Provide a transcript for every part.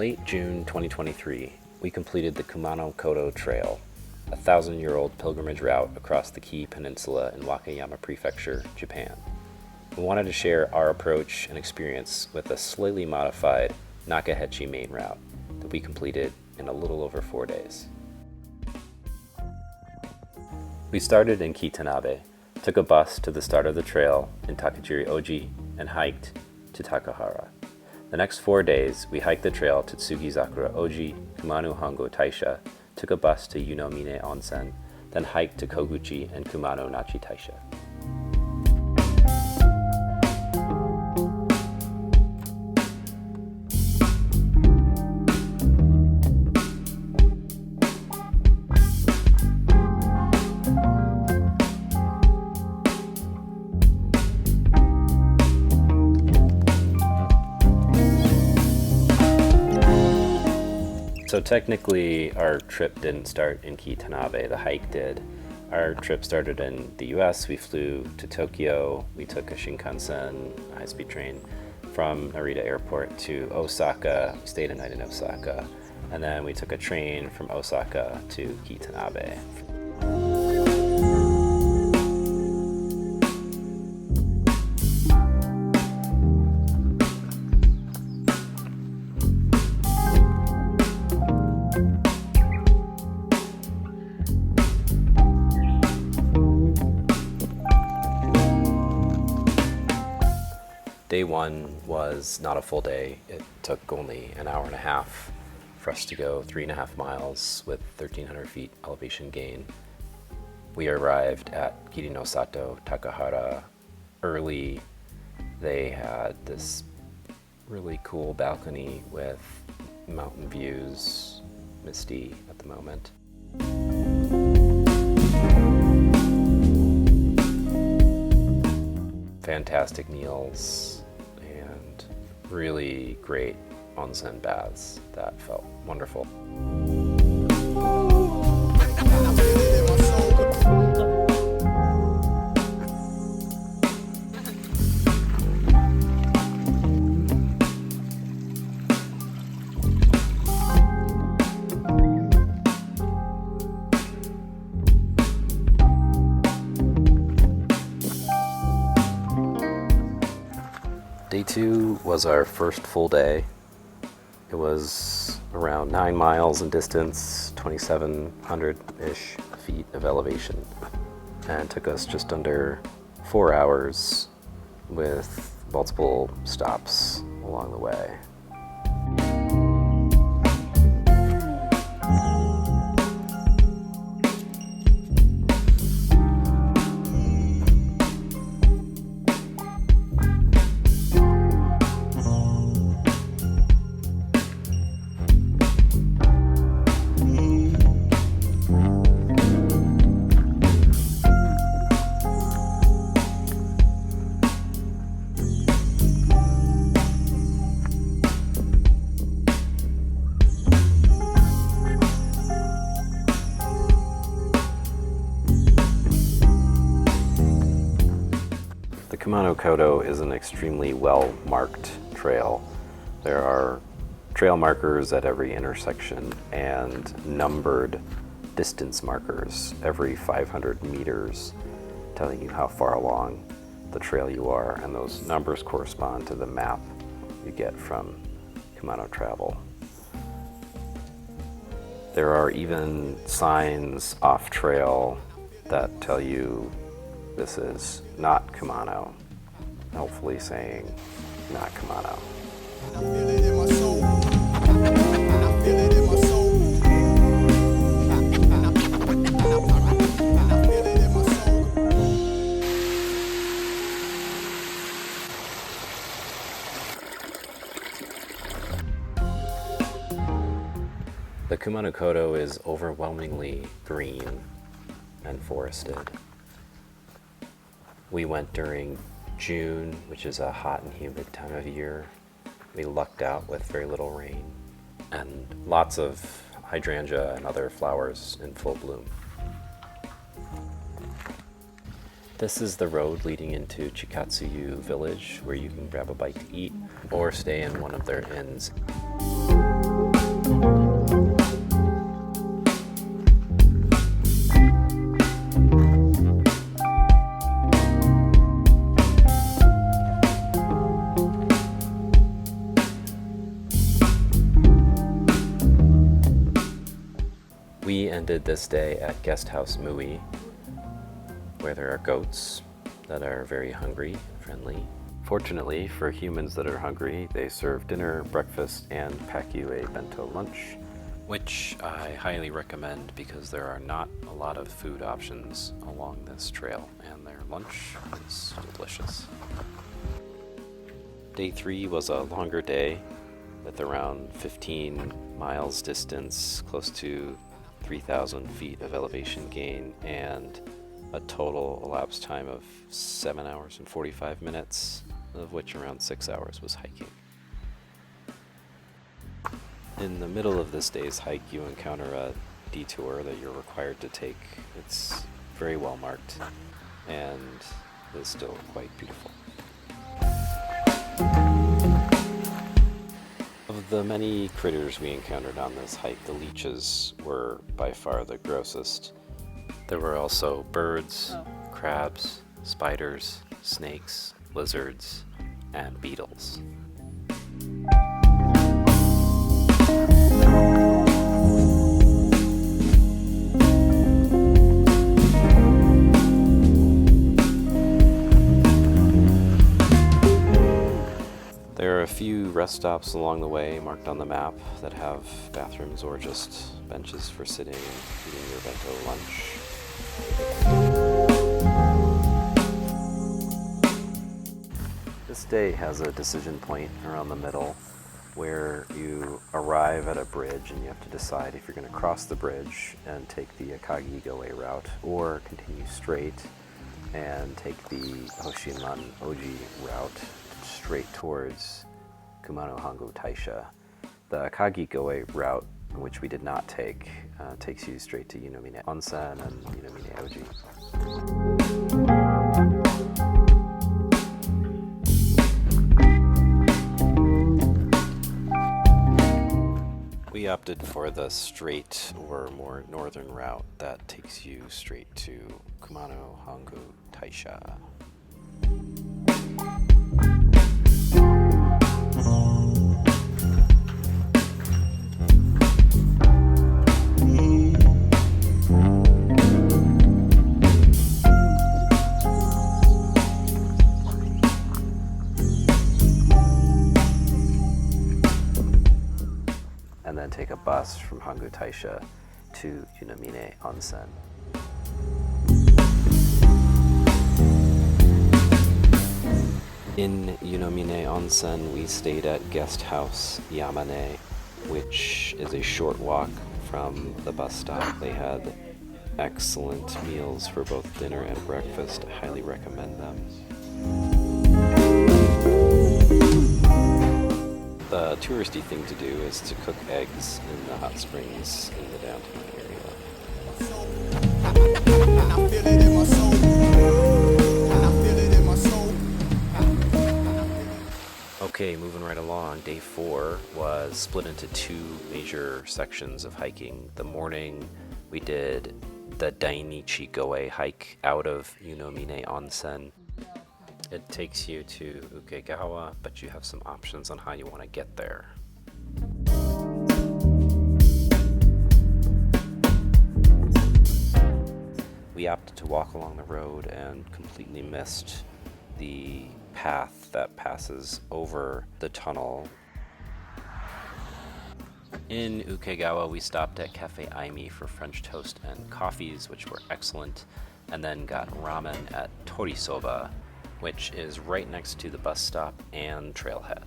late June 2023, we completed the Kumano Kodo Trail, a 1,000-year-old pilgrimage route across the Kii Peninsula in Wakayama Prefecture, Japan. We wanted to share our approach and experience with a slightly modified Nakahechi main route that we completed in a little over 4 days. We started in Kitanabe, took a bus to the start of the trail in Takajiri Oji, and hiked to Takahara. The next 4 days, we hiked the trail to Tsugizakura Oji, Kumano Hongo Taisha, took a bus to Yunomine Onsen, then hiked to Koguchi and Kumano Nachi Taisha. So technically, our trip didn't start in Kitanabe, the hike did. Our trip started in the US. We flew to Tokyo. We took a Shinkansen, a high-speed train, from Narita Airport to Osaka. We stayed a night in Osaka. And then we took a train from Osaka to Kitanabe. Day one was not a full day. It took only an hour and a half for us to go 3.5 miles with 1,300 feet elevation gain. We arrived at Kirinosato, Takahara early. They had this really cool balcony with mountain views, misty at the moment. Fantastic meals and really great onsen baths that felt wonderful. Day two was our first full day. It was around 9 miles in distance, 2,700-ish feet of elevation, and took us just under 4 hours with multiple stops along the way. The Kumano Kodo is an extremely well-marked trail. There are trail markers at every intersection and numbered distance markers every 500 meters telling you how far along the trail you are, and those numbers correspond to the map you get from Kumano Travel. There are even signs off-trail that tell you this is not Kumano, hopefully saying not Kumano. The Kumano Kodo is overwhelmingly green and forested. We went during June, which is a hot and humid time of year. We lucked out with very little rain and lots of hydrangea and other flowers in full bloom. This is the road leading into Chikatsuyu village, where you can grab a bite to eat or stay in one of their inns. ended this day at Guest House Mui, where there are goats that are very hungry and friendly. Fortunately, for humans that are hungry, they serve dinner, breakfast, and pack you a bento lunch, which I highly recommend because there are not a lot of food options along this trail, and their lunch is delicious. Day 3 was a longer day with around 15 miles distance, close to 3,000 feet of elevation gain, and a total elapsed time of 7 hours and 45 minutes, of which around 6 hours was hiking. In the middle of this day's hike, you encounter a detour that you're required to take. It's very well marked and is still quite beautiful. Of the many critters we encountered on this hike, the leeches were by far the grossest. There were also birds, crabs, spiders, snakes, lizards, and beetles. There are a few rest stops along the way marked on the map that have bathrooms or just benches for sitting and eating your bento lunch. This day has a decision point around the middle where you arrive at a bridge and you have to decide if you're going to cross the bridge and take the Akagi-Goe route or continue straight and take the Hoshinman Oji route straight towards Kumano Hangu Taisha. The Akagi-Goe route, which we did not take, takes you straight to Yunomine Onsen and Yunomine Oji. We opted for the straight or more northern route that takes you straight to Kumano Hangu Taisha. And then take a bus from Hangu Taisha to Yunomine Onsen. In Yunomine Onsen, we stayed at Guest House Yamane, which is a short walk from the bus stop. They had excellent meals for both dinner and breakfast. I highly recommend them. The touristy thing to do is to cook eggs in the hot springs in the downtown area. Okay, moving right along, day 4 was split into 2 major sections of hiking. The morning, we did the Dainichi Goe hike out of Yunomine Onsen. It takes you to Ukegawa, but you have some options on how you want to get there. We opted to walk along the road and completely missed the path that passes over the tunnel. In Ukegawa, we stopped at Cafe Aimi for French toast and coffees, which were excellent, and then got ramen at Torisoba, which is right next to the bus stop and trailhead.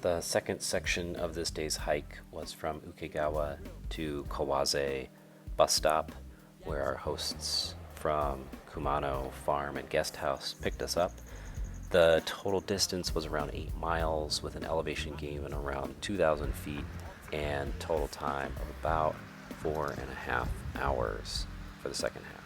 The second section of this day's hike was from Ukegawa to Kawase bus stop, where our hosts from Kumano Farm and Guest House picked us up. The total distance was around 8 miles with an elevation gain of around 2,000 feet and total time of about 4.5 hours for the second half.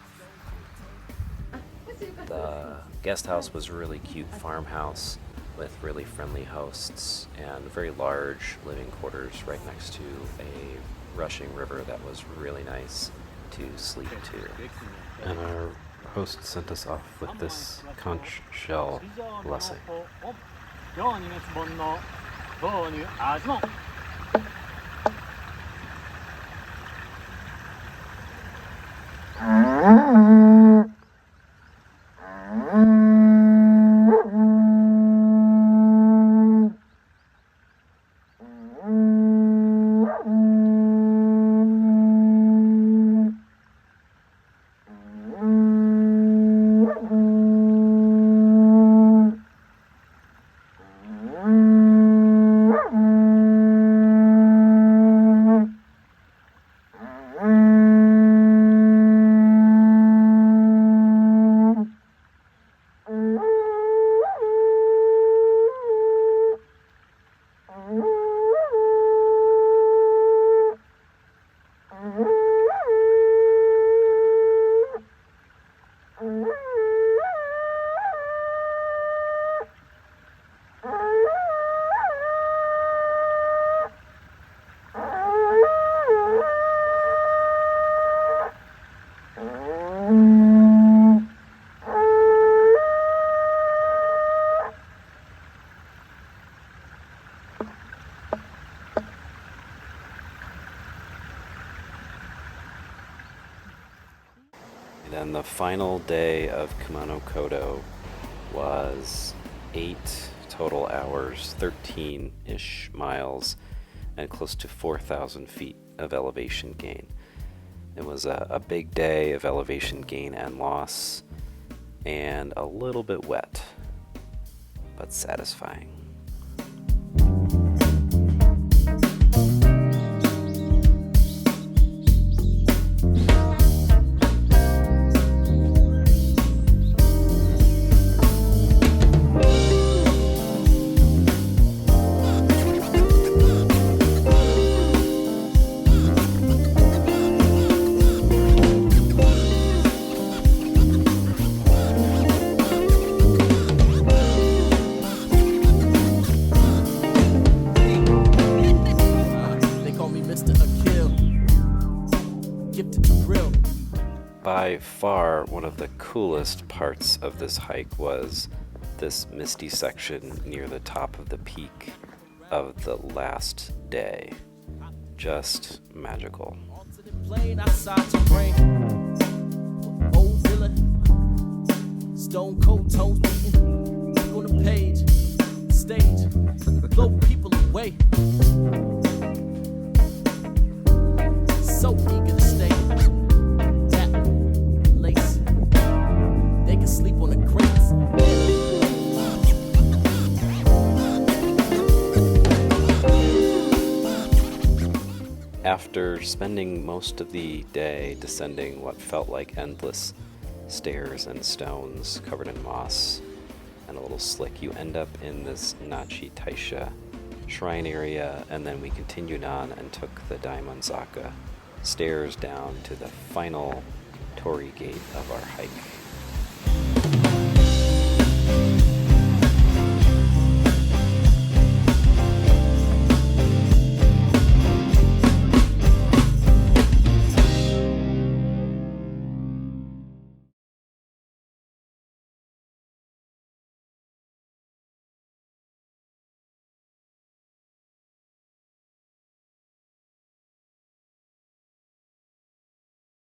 The guest house was a really cute farmhouse with really friendly hosts and very large living quarters right next to a rushing river that was really nice to sleep to. And our host sent us off with this conch shell blessing. And the final day of Kumano Kodo was 8 total hours, 13-ish miles, and close to 4,000 feet of elevation gain. It was a big day of elevation gain and loss, and a little bit wet, but satisfying. By far, one of the coolest parts of this hike was this misty section near the top of the peak of the last day. Just magical. Stone cold toes beating on the page, stage, blow people away. So eager to stay. Sleep on the crates. After spending most of the day descending what felt like endless stairs and stones covered in moss and a little slick, you end up in this Nachi Taisha shrine area, and then we continued on and took the Daimonzaka stairs down to the final torii gate of our hike.